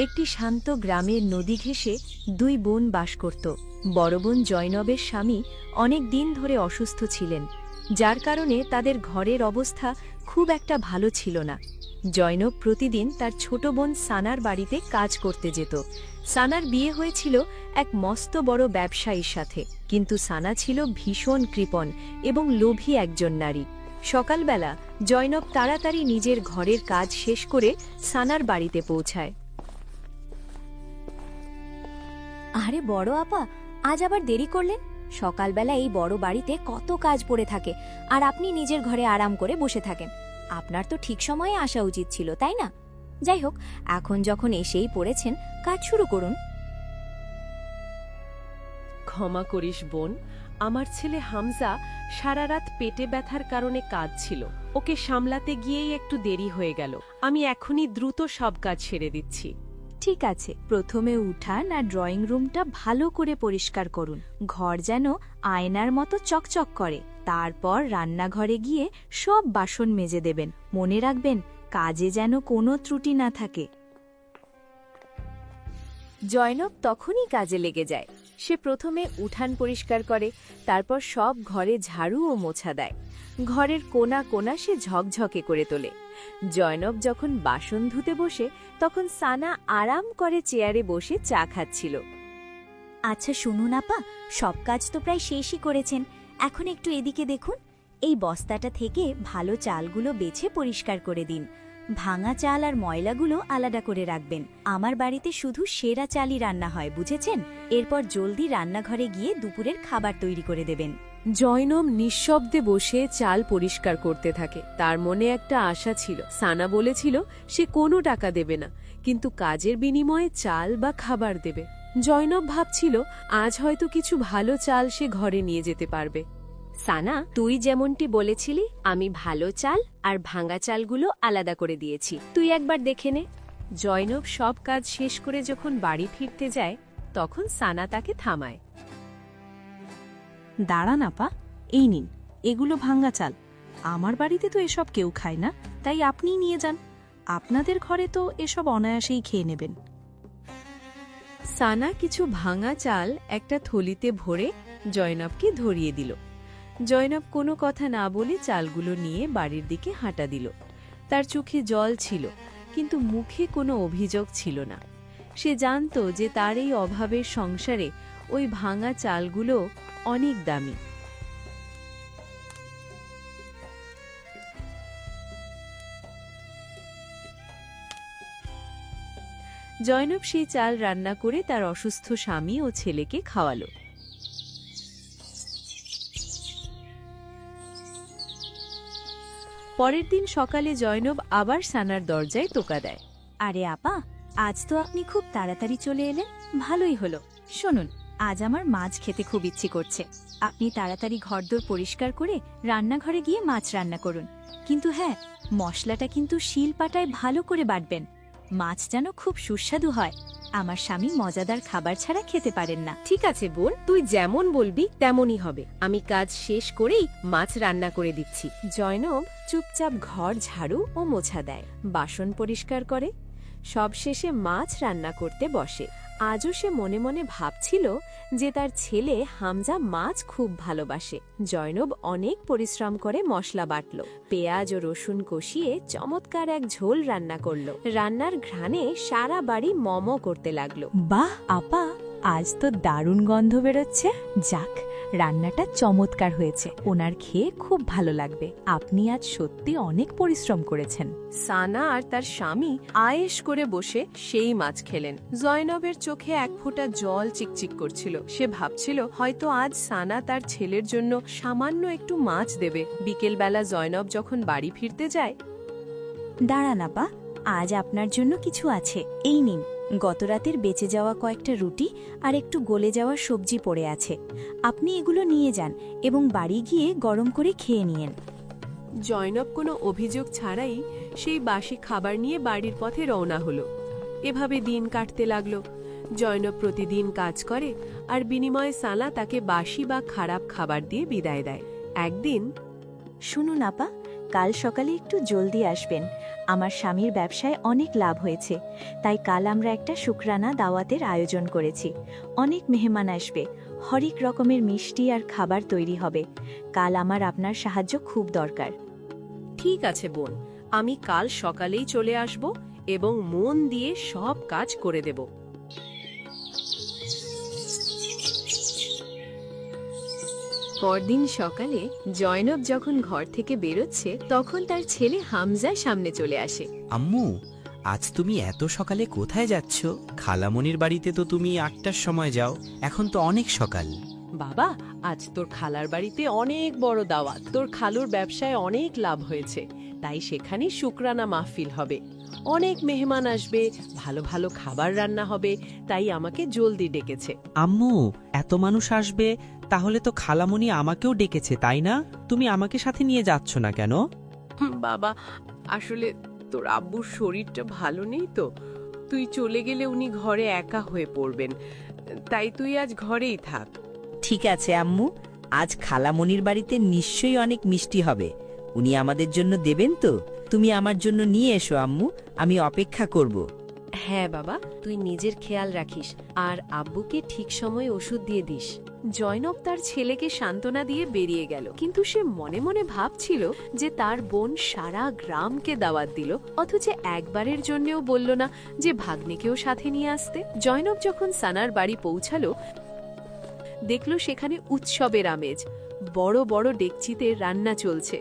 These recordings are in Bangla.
একটি শান্ত গ্রামের নদী ঘেঁষে দুই বোন বাস করত। বড় বোন জয়নবের স্বামী অনেক দিন ধরে অসুস্থ ছিলেন, যার কারণে তাদের ঘরের অবস্থা খুব একটা ভালো ছিল না। জয়নব প্রতিদিন তার ছোট বোন সানার বাড়িতে কাজ করতে যেত। সানার বিয়ে হয়েছিল এক মস্ত বড় ব্যবসায়ীর সাথে, কিন্তু সানা ছিল ভীষণ কৃপণ এবং লোভী একজন নারী। সকালবেলা জয়নব তাড়াতাড়ি নিজের ঘরের কাজ শেষ করে সানার বাড়িতে পৌঁছায়। আরে বড় আপা, আজ আবার দেরি করলেন? সকালবেলা এই বড় বাড়িতে কত কাজ পড়ে থাকে, আর আপনি নিজের ঘরে আরাম করে বসে থাকেন। আপনার তো ঠিক সময়ে আসা উচিত ছিল, তাই না? যাই হোক, এখন যখন এসেই পড়েছেন, কাজ শুরু করুন। ক্ষমা করিস বোন, আমার ছেলে হামজা সারা রাত পেটে ব্যথার কারণে কাঁদছিল। ওকে সামলাতে গিয়েই একটু দেরি হয়ে গেল। আমি এখনই দ্রুত সব কাজ সেরে দিচ্ছি। ঠিক আছে, প্রথমে উঠান আর ড্রয়িং রুমটা ভালো করে পরিষ্কার করুন। ঘর যেন আয়নার মতো চকচক করে। তারপর রান্নাঘরে গিয়ে সব বাসন মেজে দেবেন। মনে রাখবেন, কাজে যেন কোনো ত্রুটি না থাকে। জয়নব তখনই কাজে লেগে যায়। সে প্রথমে উঠান পরিষ্কার করে, তারপর সব ঘরে ঝাড়ু ও মোছা দেয়। ঘরের কোণা কোণা সে ঝকঝকে করে তোলে। জয়নব যখন বাসন ধুতে বসে, তখন সানা আরাম করে চেয়ারে বসে চা খাচ্ছিল। আচ্ছা শুনুন আপা, সব কাজ তো প্রায় শেষই করেছেন। এখন একটু এদিকে দেখুন। এই বস্তাটা থেকে ভালো চালগুলো বেছে পরিষ্কার করে দিন। ভাঙা চাল আর ময়লাগুলো আলাদা করে রাখবেন। আমার বাড়িতে শুধু সেরা চালই রান্না হয়, বুঝেছেন? এরপর জলদি রান্নাঘরে গিয়ে দুপুরের খাবার তৈরি করে দেবেন। জয়নব নিঃশব্দে বসে চাল পরিষ্কার করতে থাকে। তার মনে একটা আশা ছিল। সানা বলেছিল সে কোনো টাকা দেবে না, কিন্তু কাজের বিনিময়ে চাল বা খাবার দেবে। জয়নব ভাবছিল আজ হয়তো কিছু ভালো চাল সে ঘরে নিয়ে যেতে পারবে। সানা, তুই যেমনটি বলেছিলি, আমি ভালো চাল আর ভাঙা চালগুলো আলাদা করে দিয়েছি। তুই একবার দেখে নে। জয়নব সব কাজ শেষ করে যখন বাড়ি ফিরতে যায়, তখন সানা তাকে থামায়। দাঁড়ান আপা, এই নিন, এগুলো ভাঙ্গা চাল। আমার বাড়িতে তো এসব কেউ খায় না, তাই আপনিই নিয়ে যান। আপনাদের ঘরে তো এসব অনায়াসেই খেয়ে নেবেন। সানা কিছু ভাঙা চাল একটা থলিতে ভরে জয়নবকে ধরিয়ে দিল। জয়নব কোনো কথা না বলে চালগুলো নিয়ে বাড়ির দিকে হাঁটা দিল। তার চোখে জল ছিল, কিন্তু মুখে কোনো অভিযোগ ছিল না। সে জানত যে তার এই অভাবের সংসারে ওই ভাঙা চালগুলো অনেক দামি। জয়নব সেই চাল রান্না করে তার অসুস্থ স্বামী ও ছেলেকে খাওয়ালো। পরের দিন সকালে জয়নব আবার সানার দরজায় টোকা দেয়। আরে আপা, আজ তো আপনি খুব তাড়াতাড়ি চলে এলেন। ভালোই হলো। শুনুন, আজ আমার মাছ খেতে খুব ইচ্ছে করছে। আপনি তাড়াতাড়ি ঘরদোর পরিষ্কার করে রান্নাঘরে গিয়ে মাছ রান্না করুন। কিন্তু হ্যাঁ, মশলাটা কিন্তু শিলপাটায় ভালো করে বাটবেন। মাছ যেন খুব সুস্বাদু হয়। আমার স্বামী মজাদার খাবার ছাড়া খেতে পারেন না। ঠিক আছে বোন, তুই যেমন বলবি তেমনই হবে। আমি কাজ শেষ করেই মাছ রান্না করে দিচ্ছি। জয়নব চুপচাপ ঘর ঝাড়ু ও মোছা দেয়, বাসন পরিষ্কার করে, সবশেষে মাছ রান্না করতে বসে। আজও সে মনে মনে ভাবছিল যে তার ছেলে হামজা মাছ খুব ভালোবাসে। জয়নব অনেক পরিশ্রম করে মশলা বাটল, পেঁয়াজ ও রসুন কষিয়ে চমৎকার এক ঝোল রান্না করল। রান্নার ঘ্রাণে সারা বাড়ি মমো করতে লাগলো। বাহ আপা, আজ তো দারুণ গন্ধ বেরোচ্ছে। যাক, রান্নাটা চমৎকার হয়েছে। ওনার খেয়ে খুব ভালো লাগবে। আপনি আজ সত্যি অনেক পরিশ্রম করেছেন। সানা আর তার স্বামী আয়েশ করে বসে সেই মাছ খেলেন। জয়নবের চোখে এক ফোঁটা জল চিকচিক করছিল। সে ভাবছিল হয়তো আজ সানা তার ছেলের জন্য সামান্য একটু মাছ দেবে। বিকেলবেলা জয়নব যখন বাড়ি ফিরতে যায়, দাঁড়ান আপা, আজ আপনার জন্য কিছু আছে। এই নিন, গতরাতের বেঁচে যাওয়া কয়েকটা রুটি আর একটু গলে যাওয়া সবজি পড়ে আছে। আপনি এগুলো নিয়ে যান এবং বাড়ি গিয়ে গরম করে খেয়ে নিয়েন। জয়নব কোনো অভিযোগ ছাড়াই সেই বাসি খাবার নিয়ে বাড়ির পথে রওনা হলো। এভাবে দিন কাটতে লাগলো। জয়নব প্রতিদিন কাজ করে, আর বিনিময়ে সানা তাকে বাসি বা খারাপ খাবার দিয়ে বিদায় দেয়। একদিন, শুনুন আপা, কাল সকালে একটু জলদি আসবেন। আমার স্বামীর ব্যবসায় অনেক লাভ হয়েছে, তাই কাল আমরা একটা শুকরানা দাওয়াতের আয়োজন করেছি। অনেক মেহমান আসবে, হরেক রকমের মিষ্টি আর খাবার তৈরি হবে। কাল আমার আপনার সাহায্য খুব দরকার। ঠিক আছে বোন, আমি কাল সকালেই চলে আসব এবং মন দিয়ে সব কাজ করে দেব। পরদিন সকালে জয়নব যখন ঘর থেকে বেরোচ্ছে, তখন তার ছেলে হামজা সামনে চলে আসে। আম্মু, আজ তুমি এত সকালে কোথায় যাচ্ছ? খালামণির বাড়িতে তো তুমি 8টার সময় যাও, এখন তো অনেক সকাল। বাবা, আজ তোর খালার বাড়িতে অনেক বড় দাওয়াত। তোর খালুর ব্যবসায় অনেক লাভ হয়েছে, তাই সেখানে শুকরানা মাহফিল হবে। অনেক মেহমান আসবে, ভালো ভালো খাবার রান্না হবে, তাই আমাকে জলদি ডেকেছে। আম্মু, এত মানুষ আসবে, তাহলে তো খালামণি আমাকেও ডেকেছে, তাই না? তুমি আমাকে সাথে নিয়ে যাচ্ছ না কেন? বাবা, আসলে তোর আব্বুর শরীরটা ভালো নেই তো, তুই চলে গেলে উনি ঘরে একা হয়ে পড়বেন, তাই তুই আজ ঘরেই থাক। ঠিক আছে আম্মু, আজ খালামণির বাড়িতে নিশ্চয়ই অনেক মিষ্টি হবে। উনি আমাদের জন্য দেবেন তো? তুমি আমার জন্য নিয়ে এসো আম্মু, আমি অপেক্ষা করব। হ্যাঁ বাবা, তুই নিজের খেয়াল রাখিস আর আব্বুকে ঠিক সময়ে ওষুধ দিয়ে দিস। জয়নব তার ছেলেকে সান্ত্বনা দিয়ে বেরিয়ে গেল, কিন্তু সে মনে মনে ভাবছিল যে তার বোন সারা গ্রামকে দাওয়াত দিল, অথচ একবারের জন্যও বলল না যে ভাগ্নেকেও সাথে নিয়ে আসতে। জয়নব যখন সানার বাড়ি পৌঁছালো, দেখল সেখানে উৎসবের আমেজ। বড় বড় ডেকচিতে রান্না চলছে,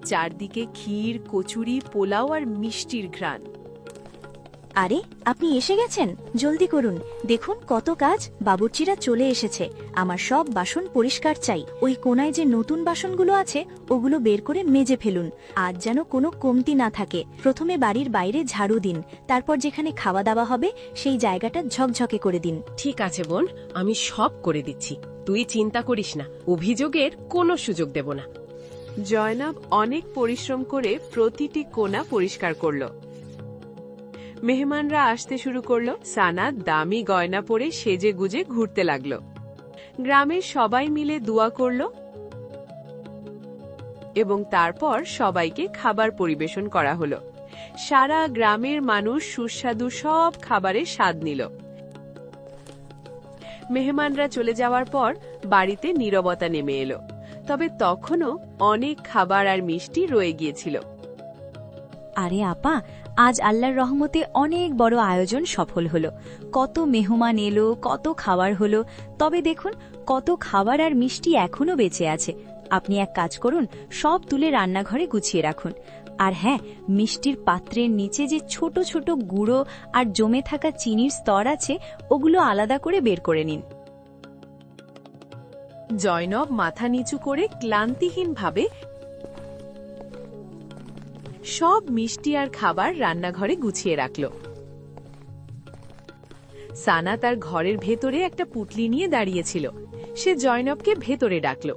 চারদিকে ক্ষীর, কচুরি, পোলাও আর মিষ্টির ঘ্রাণ। আরে, আপনি এসে গেছেন? জলদি করুন, দেখুন কত কাজ। বাবুর্চিরা চলে এসেছে। আমার সব বাসন পরিষ্কার চাই। ওই কোনায় যে নতুন বাসনগুলো আছে, ওগুলো বের করে মেজে ফেলুন। আজ যেন কোনো কমতি না থাকে। প্রথমে বাড়ির বাইরে ঝাড়ু দিন, তারপর যেখানে খাওয়া দাওয়া হবে সেই জায়গাটা ঝকঝকে করে দিন। ঠিক আছে বোন, আমি সব করে দিচ্ছি, তুই চিন্তা করিস না, অভিযোগের কোনো সুযোগ দেব না। জয়নব অনেক পরিশ্রম করে প্রতিটি কোণা পরিষ্কার করলো। মেহমানরা আসতে শুরু করলো। সানা দামি গয়না পরে সেজে গুজে ঘুরতে লাগলো। গ্রামের সবাই মিলে দোয়া করলো এবং তারপর সবাইকে খাবার পরিবেশন করা হলো। সারা গ্রামের মানুষ সুস্বাদু সব খাবারের স্বাদ নিল। মেহমানরা চলে যাওয়ার পর বাড়িতে নীরবতা নেমে এলো, তবে তখনও অনেক খাবার আর মিষ্টি রয়ে গিয়েছিল। আরে আপা, আজ আল্লাহর রহমতে অনেক বড় আয়োজন সফল হলো। কত মেহমান এলো, কত খাবার হলো। তবে দেখুন, কত খাবার আর মিষ্টি এখনো বেঁচে আছে। আপনি এক কাজ করুন, সব তুলে রান্নাঘরে গুছিয়ে রাখুন। আর হ্যাঁ, মিষ্টির পাত্রের নিচে যে ছোট ছোট গুঁড়ো আর জমে থাকা চিনির স্তর আছে, ওগুলো আলাদা করে বের করে নিন। জয়নব মাথা নিচু করে ক্লান্তিহীনভাবে সব মিষ্টি আর খাবার রান্নাঘরে গুছিয়ে রাখল। সানা তার ঘরের ভেতরে একটা পুটলি নিয়ে দাঁড়িয়েছিল। সে জয়নবকে ভেতরে ডাকল।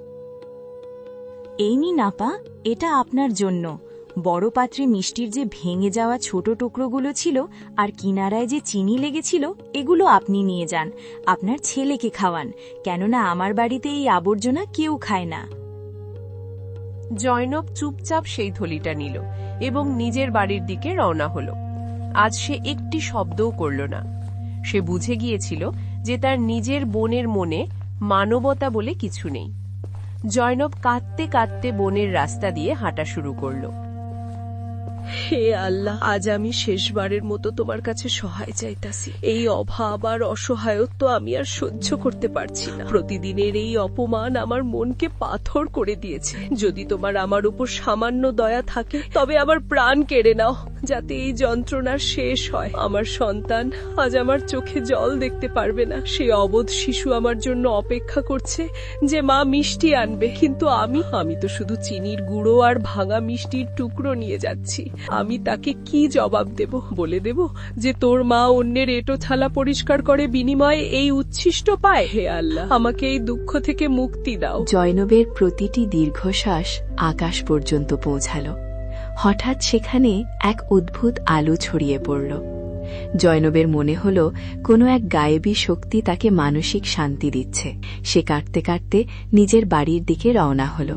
এই নিন আপা, এটা আপনার জন্য। বড় পাত্রে মিষ্টির যে ভেঙে যাওয়া ছোট টুকরোগুলো ছিল আর কিনারায় যে চিনি লেগেছিল, এগুলো আপনি নিয়ে যান। আপনার ছেলেকে খাওয়ান, কেননা আমার বাড়িতে এই আবর্জনা কেউ খায় না। জয়নব চুপচাপ সেই থলিটা নিল এবং নিজের বাড়ির দিকে রওনা হল। আজ সে একটি শব্দও করল না। সে বুঝে গিয়েছিল যে তার নিজের বোনের মনে মানবতা বলে কিছু নেই। জয়নব কাঁদতে কাঁদতে বনের রাস্তা দিয়ে হাঁটা শুরু করল। হে আল্লাহ, আজ আমি শেষবারের মতো তোমার কাছে সহায় চাইতাছি। এই অভাব আর অসহায়ত্ব আমি আর সহ্য করতে পারছি না। প্রতিদিনের এই অপমান আমার মনকে পাথর করে দিয়েছে। যদি তোমার আমার উপর সামান্য দয়া থাকে, তবে আমার প্রাণ কেড়ে নাও, যাতে এই যন্ত্রণার শেষ হয়। আমার সন্তান আজ আমার চোখে জল দেখতে পারবে না। সে অবোধ শিশু আমার জন্য অপেক্ষা করছে যে মা মিষ্টি আনবে, কিন্তু আমি তো শুধু চিনির গুঁড়ো আর ভাঙা মিষ্টির টুকরো নিয়ে যাচ্ছি। আমি তাকে কি জবাব দেব? বলে দেব যে তোর মা অন্যের এঁটো থালা পরিষ্কার করে বিনিময়ে এই উচ্ছিষ্ট পায়? হে আল্লাহ, আমাকে এই দুঃখ থেকে মুক্তি দাও। জয়নবের প্রতিটি দীর্ঘশ্বাস আকাশ পর্যন্ত পৌঁছালো। হঠাৎ সেখানে এক অদ্ভুত আলো ছড়িয়ে পড়ল। জয়নবের মনে হল কোনো এক গায়েবী শক্তি তাকে মানসিক শান্তি দিচ্ছে। সে কাঁদতে কাঁদতে নিজের বাড়ির দিকে রওনা হল।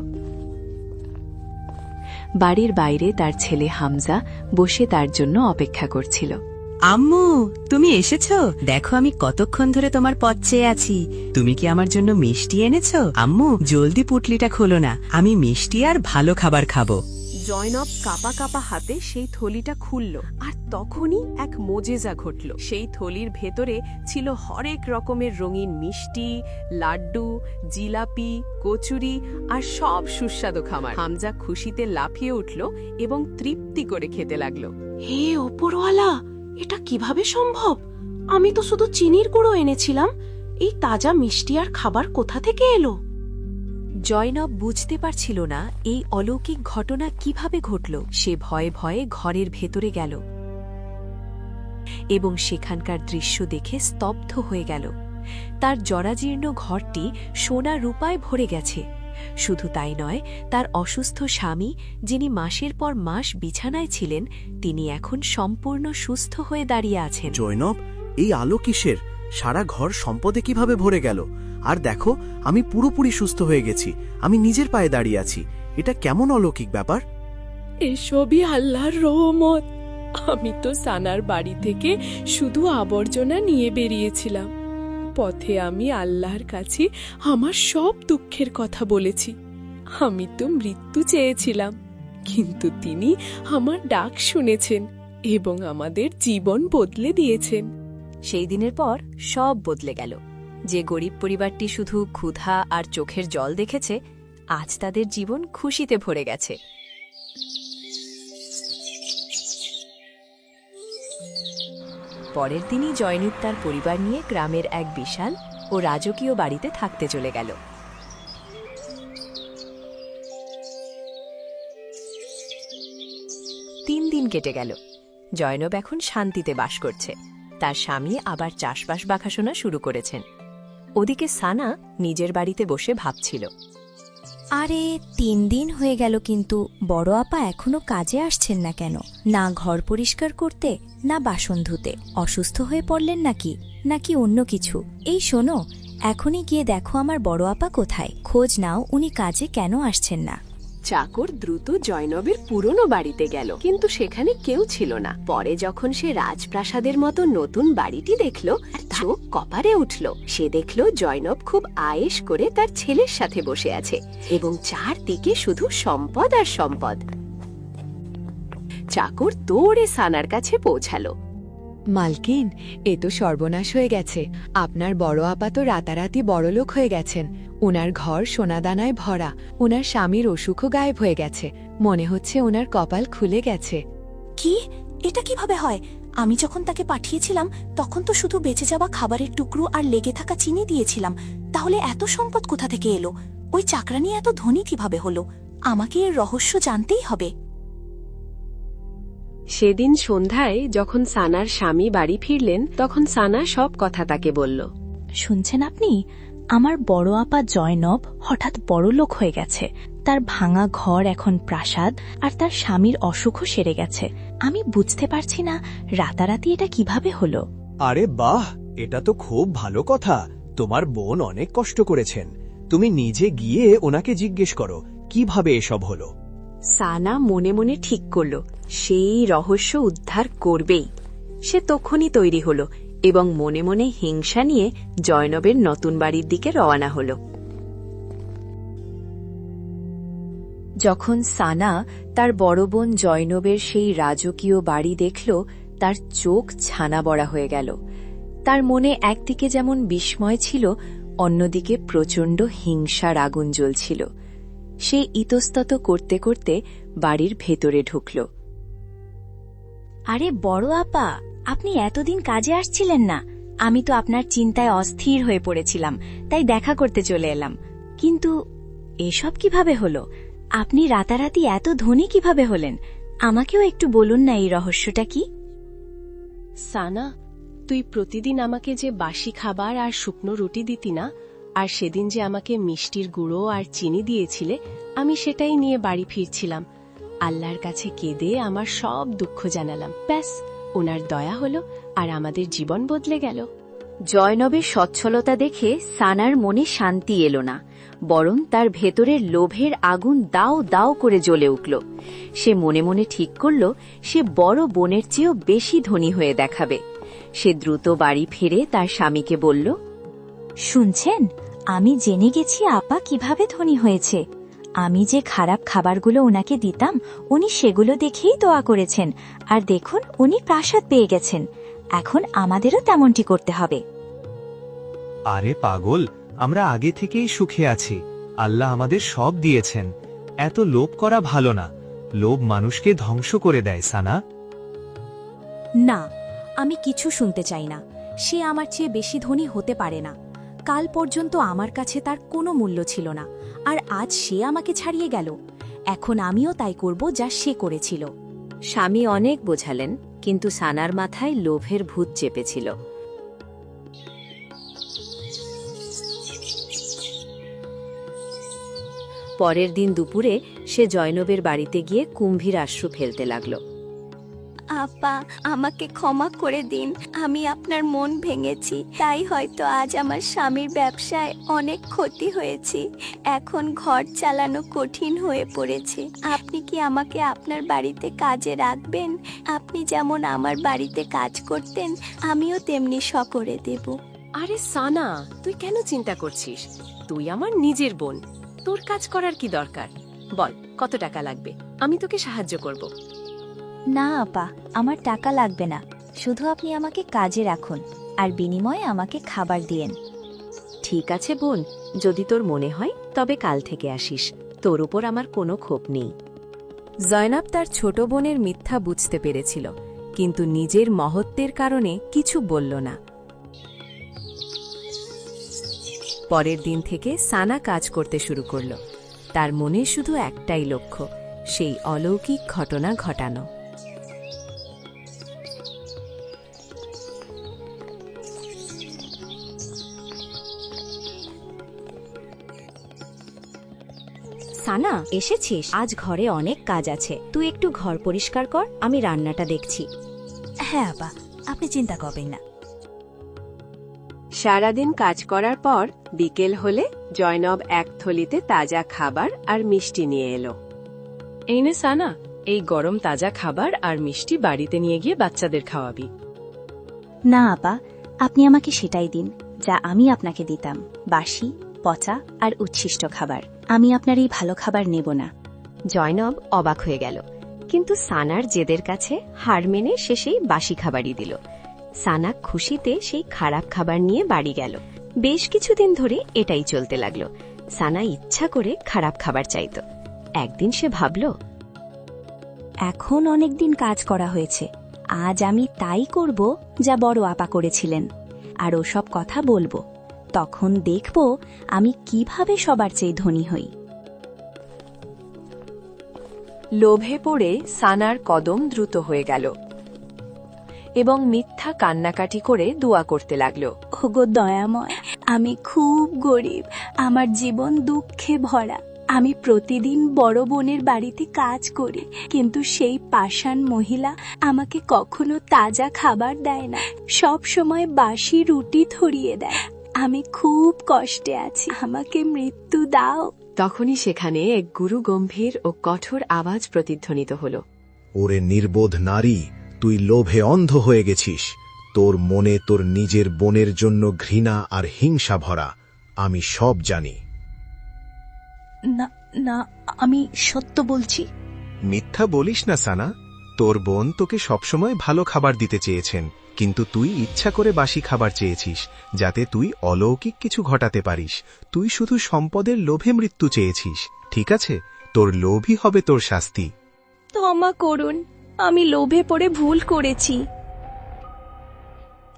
বাড়ির বাইরে তার ছেলে হামজা বসে তার জন্য অপেক্ষা করছিল। আম্মু তুমি এসেছো? দেখো আমি কতক্ষণ ধরে তোমার পথ চেয়ে আছি। তুমি কি আমার জন্য মিষ্টি এনেছো? আম্মু জলদি পুটলিটা খোলো না, আমি মিষ্টি আর ভালো খাবার খাবো। জয়নব কাপা কাপা হাতে সেই থলিটা খুলল, আর তখনই এক মোজেজা ঘটল। সেই থলির ভেতরে ছিল হরেক রকমের রঙিন মিষ্টি, লাড্ডু, জিলাপি, কচুরি আর সব সুস্বাদু খাবার। হামজা খুশিতে লাফিয়ে উঠল এবং তৃপ্তি করে খেতে লাগলো। হে ওপরওয়ালা, এটা কিভাবে সম্ভব? আমি তো শুধু চিনির গুঁড়ো এনেছিলাম। এই তাজা মিষ্টি আর খাবার কোথা থেকে এলো? জয়নব বুঝতে পারছিল না এই অলৌকিক ঘটনা কিভাবে ঘটল। সে ভয়ে ভয়ে ঘরের ভেতরে গেল এবং সেখানকার দৃশ্য দেখে স্তব্ধ হয়ে গেল। তার জরাজীর্ণ ঘরটি সোনা রূপায় ভরে গেছে। শুধু তাই নয়, তার অসুস্থ স্বামী, যিনি মাসের পর মাস বিছানায় ছিলেন, তিনি এখন সম্পূর্ণ সুস্থ হয়ে দাঁড়িয়ে আছেন। জয়নব, এই আলো কিসের? সারা ঘর সম্পদে কিভাবে ভরে গেল? আর দেখো, আমি পুরোপুরি সুস্থ হয়ে গেছি, আমি নিজের পায়ে দাঁড়িয়ে আছি। এটা কেমন অলৌকিক ব্যাপার? এসবই আল্লাহর রহমত। আমি তো সানার বাড়ি থেকে শুধু আবর্জনা নিয়ে বেরিয়েছিলাম। পথে আমি আল্লাহর কাছে আমার সব দুঃখের কথা বলেছি। আমি তো মৃত্যু চেয়েছিলাম, কিন্তু তিনি আমার ডাক শুনেছেন এবং আমাদের জীবন বদলে দিয়েছেন। সেই দিনের পর সব বদলে গেল। যে গরিব পরিবারটি শুধু ক্ষুধা আর চোখের জল দেখেছে, আজ তাদের জীবন খুশিতে ভরে গেছে। পরের দিনই জয়নুব তার পরিবার নিয়ে গ্রামের এক বিশাল ও রাজকীয় বাড়িতে থাকতে চলে গেল। 3 দিন কেটে গেল। জয়নব এখন শান্তিতে বাস করছে। তার স্বামী আবার চাষবাস দেখাশোনা শুরু করেছেন। ওদিকে সানা নিজের বাড়িতে বসে ভাবছিল, আরে 3 দিন হয়ে গেল, কিন্তু বড় আপা এখনো কাজে আসছেন না কেন? না ঘর পরিষ্কার করতে, না বাসন ধুতে। অসুস্থ হয়ে পড়লেন নাকি অন্য কিছু? এই শোনো, এখনই গিয়ে দেখো আমার বড় আপা কোথায়। খোঁজ নাও উনি কাজে কেন আসছেন না। চাকর দ্রুত জয়নবের পুরনো বাড়িতে গেল, কিন্তু সেখানে কেউ ছিল না। পরে যখন সে রাজপ্রাসাদের মতো নতুন বাড়িটি দেখল, চোখ কপারে উঠল। সে দেখল জয়নব খুব আয়েশ করে তার ছেলের সাথে বসে আছে এবং চারদিকে শুধু সম্পদ আর সম্পদ। চাকর দৌড়ে সানার কাছে পৌঁছালো। মালকিন, এ তো সর্বনাশ হয়ে গেছে। আপনার বড় আপা তো রাতারাতি বড়লোক হয়ে গেছেন। ওনার ঘর সোনাদানায় ভরা। ওনার স্বামীর অসুখও গায়েব হয়ে গেছে। মনে হচ্ছে ওনার কপাল খুলে গেছে। কি? এটা কিভাবে হয়? আমি যখন তাকে পাঠিয়েছিলাম তখন তো শুধু বেঁচে যাওয়া খাবারের টুকরো আর লেগে থাকা চিনি দিয়েছিলাম। তাহলে এত সম্পদ কোথা থেকে এলো? ওই চাকরানি এত ধনী কিভাবে হলো? আমাকে এর রহস্য জানতেই হবে। সেদিন সন্ধ্যায় যখন সানার স্বামী বাড়ি ফিরলেন, তখন সানা সব কথা তাকে বলল। শুনছেন আপনি? আমার বড় আপা জয়নব হঠাৎ বড়লোক হয়ে গেছে। তার ভাঙা ঘর এখন প্রাসাদ, আর তার স্বামীর অসুখও সেরে গেছে। আমি বুঝতে পারছি না রাতারাতি এটা কিভাবে হলো। আরে বাহ, এটা তো খুব ভালো কথা। তোমার বোন অনেক কষ্ট করেছেন। তুমি নিজে গিয়ে ওনাকে জিজ্ঞেস করো কিভাবে এসব হলো। সানা মনে মনে ঠিক করল সেই রহস্য উদ্ধার করবেই। সে তখনই তৈরি হল এবং মনে মনে হিংসা নিয়ে জয়নবের নতুন বাড়ির দিকে রওনা হল। যখন সানা তার বড় বোন জয়নবের সেই রাজকীয় বাড়ি দেখল, তার চোখ ছানা বড়া হয়ে গেল। তার মনে একদিকে যেমন বিস্ময় ছিল, অন্যদিকে প্রচণ্ড হিংসার আগুন জ্বলছিল। সে ইতস্তত করতে করতে বাড়ির ভেতরে ঢুকল। আরে বড় আপা, আপনি এতদিন কাজে আসছিলেন না? আমি তো আপনার চিন্তায় অস্থির হয়ে পড়েছিলাম, তাই দেখা করতে চলে এলাম। কিন্তু এসব কিভাবে হলো? আপনি রাতারাতি এত ধনী কিভাবে হলেন? আমাকেও একটু বলুন না এই রহস্যটা কি। সানা, তুই প্রতিদিন আমাকে যে বাসি খাবার আর শুকনো রুটি দিতি না, আর সেদিন যে আমাকে মিষ্টির গুঁড়ো আর চিনি দিয়েছিলে, আমি সেটাই নিয়ে বাড়ি ফিরছিলাম। আল্লাহর কাছে কেঁদে আমার সব দুঃখ জানালাম। ব্যাস, ওনার দয়া হলো আর আমাদের জীবন বদলে গেল। জয়নবের সচ্ছলতা দেখে সানার মনে শান্তি এলো না, বরং তার ভেতরের লোভের আগুন দাও দাও করে জ্বলে উঠল। সে মনে মনে ঠিক করল সে বড় বোনের চেয়েও বেশি ধনী হয়ে দেখাবে। সে দ্রুত বাড়ি ফিরে তার স্বামীকে বলল, শুনছেন, আমি জেনে গেছি আপা কিভাবে ধনী হয়েছে। আমি যে খারাপ খাবারগুলো ওনাকে দিতাম, উনি সেগুলো দেখেই দোয়া করেছেন, আর দেখুন উনি প্রাসাদ পেয়ে গেছেন। এখন আমাদেরও তেমনটি করতে হবে। আরে পাগল, আমরা আগে থেকেই সুখে আছি। আল্লাহ আমাদের সব দিয়েছেন। এত লোভ করা ভালো না। লোভ মানুষকে ধ্বংস করে দেয় সানা। না, আমি কিছু শুনতে চাই না। সে আমার চেয়ে বেশি ধনী হতে পারে না। কাল পর্যন্ত আমার কাছে তার কোনো মূল্য ছিল না, আর আজ সে আমাকে ছাড়িয়ে গেল। এখন আমিও তাই করব যা সে করেছিল। স্বামী অনেক বোঝালেন, কিন্তু সানার মাথায় লোভের ভূত চেপেছিল। পরের দিন দুপুরে সে জয়নবের বাড়িতে গিয়ে কুম্ভীর আশ্রু ফেলতে লাগল। আপা, আমাকে ক্ষমা করে দিন। আমি আপনার মন ভেঙেছি, তাই হয়তো আজ আমার স্বামীর ব্যবসায় অনেক ক্ষতি হয়েছে। এখন ঘর চালানো কঠিন হয়ে পড়েছে। আপনি কি আমাকে আপনার বাড়িতে কাজে রাখবেন? আপনি যেমন আমার বাড়িতে কাজ করতেন, আমিও তেমনি করে দেব। আরে সানা, তুই কেন চিন্তা করছিস? তুই আমার নিজের বোন, তোর কাজ করার কি দরকার? বল, কত টাকা লাগবে? আমি তোকে সাহায্য করব। না আপা, আমার টাকা লাগবে না, শুধু আপনি আমাকে কাজে রাখুন আর বিনিময়ে আমাকে খাবার দিয়েন। ঠিক আছে বোন, যদি তোর মনে হয় তবে কাল থেকে আসিস। তোর উপর আমার কোনো ক্ষোভ নেই। জয়নাব তার ছোট বোনের মিথ্যা বুঝতে পেরেছিল, কিন্তু নিজের মহত্বের কারণে কিছু বলল না। পরের দিন থেকে সানা কাজ করতে শুরু করল। তার মনে শুধু একটাই লক্ষ্য, সেই অলৌকিক ঘটনা ঘটানো। সানা, এসেছিস? আজ ঘরে অনেক কাজ আছে, তুই একটু ঘর পরিষ্কার কর, আমি রান্নাটা দেখছি। হ্যাঁ আপা, আপনি চিন্তা করবেন না। সারাদিন কাজ করার পর বিকেল হলে জয়নব এক থলিতে তাজা খাবার আর মিষ্টি নিয়ে এলো। এই নে সানা, এই গরম তাজা খাবার আর মিষ্টি বাড়িতে নিয়ে গিয়ে বাচ্চাদের খাওয়াবি। না আপা, আপনি আমাকে সেটাই দিন যা আমি আপনাকে দিতাম, বাসি, পচা আর উচ্ছিষ্ট খাবার। আমি আপনার এই ভালো খাবার নেব না। জয়নব অবাক হয়ে গেল, কিন্তু সানার জেদের কাছে হার মেনে সে সেই বাসি খাবারই দিল। সানা খুশিতে সেই খারাপ খাবার নিয়ে বাড়ি গেল। বেশ কিছুদিন ধরে এটাই চলতে লাগলো। সানা ইচ্ছা করে খারাপ খাবার চাইত। একদিন সে ভাবল, এখন অনেকদিন কাজ করা হয়েছে, আজ আমি তাই করব যা বড় আপা করেছিলেন, আর ওসব কথা বলবো। তখন দেখব আমি কিভাবে সবার চেয়ে ধনী হই। লোভে পড়ে সানার কদম দ্রুত হয়ে গেল এবং মিথ্যা কান্নাকাটি করে দোয়া করতে লাগল। ওগো দয়াময়, আমি খুব গরিব, আমার জীবন দুঃখে ভরা। আমি প্রতিদিন বড় বোনের বাড়িতে কাজ করি, কিন্তু সেই পাষাণ মহিলা আমাকে কখনো তাজা খাবার দেয় না, সব সময় বাসি রুটি ধরিয়ে দেয়। আমি খুব কষ্টে আছি, আমাকে মৃত্যু দাও। তখনই সেখানে এক গুরু গম্ভীর ও কঠোর আওয়াজ প্রতিধ্বনিত হল। ওরে নির্বোধ নারী, তুই লোভে অন্ধ হয়ে গেছিস। তোর মনে তোর নিজের বোনের জন্য ঘৃণা আর হিংসা ভরা। আমি সব জানি। না না, আমি সত্য বলছি। মিথ্যা বলিস না সানা। তোর বোন তোকে সবসময় ভালো খাবার দিতে চেয়েছেন, কিন্তু তুই ইচ্ছা করে বাসি খাবার চেয়েছিস, যাতে তুই অলৌকিক কিছু ঘটাতে পারিস। তুই শুধু সম্পদের লোভে মৃত্যু চেয়েছিস। ঠিক আছে, তোর লোভই হবে তোর শাস্তি। ক্ষমা করুন, আমি লোভে পড়ে ভুল করেছি।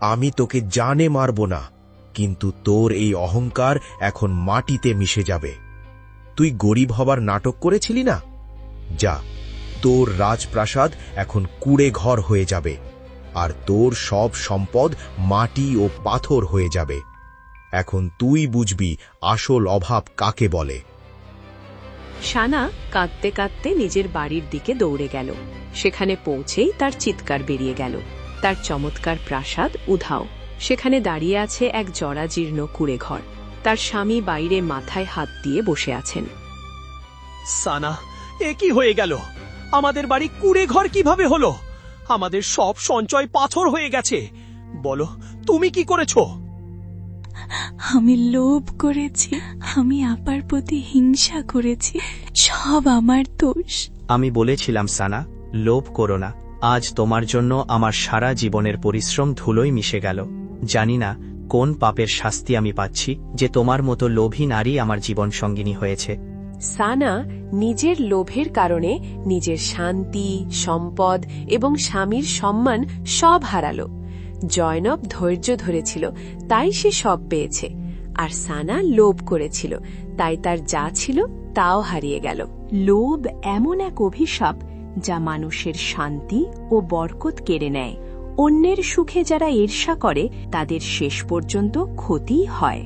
আমি তোকে জানে মারব না, কিন্তু তোর এই অহংকার এখন মাটিতে মিশে যাবে। তুই গরিব হবার নাটক করেছিলি না? যা, তোর রাজপ্রাসাদ এখন কুড়ে ঘর হয়ে যাবে, আর তোর সব সম্পদ মাটি ও পাথর হয়ে যাবে। এখন তুই বুঝবি আসল অভাব কাকে বলে। সানা কাঁদতে কাঁদতে নিজের বাড়ির দিকে দৌড়ে গেল। সেখানে পৌঁছেই তার চিৎকার বেরিয়ে গেল। তার চমৎকার প্রাসাদ উধাও, সেখানে দাঁড়িয়ে আছে এক জরাজীর্ণ কুঁড়েঘর। তার স্বামী বাইরে মাথায় হাত দিয়ে বসে আছেন। সানা, এ কি হয়ে গেল? আমাদের বাড়ি কুড়ে ঘর কিভাবে হলো? আমাদের সব সঞ্চয় পাথর হয়ে গেছে। বলো, তুমি কি করেছো? আমি লোভ করেছি, আমি আপার প্রতি হিংসা করেছি, সব আমার দোষ। আমি বলেছিলাম সানা, লোভ করো না। আজ তোমার জন্য আমার সারা জীবনের পরিশ্রম ধুলোয় মিশে গেল। জানি না কোন পাপের শাস্তি আমি পাচ্ছি যে তোমার মতো লোভী নারী আমার জীবন সঙ্গিনী হয়েছে। সানা নিজের লোভের কারণে নিজের শান্তি, সম্পদ এবং স্বামীর সম্মান সব হারালো। জয়নব ধৈর্য ধরেছিল, তাই সে সব পেয়েছে। আর সানা লোভ করেছিল, তাই তার যা ছিল তাও হারিয়ে গেল। লোভ এমন এক অভিশাপ যা মানুষের শান্তি ও বরকত কেড়ে নেয়। অন্যের সুখে যারা ঈর্ষা করে তাদের শেষ পর্যন্ত ক্ষতি হয়।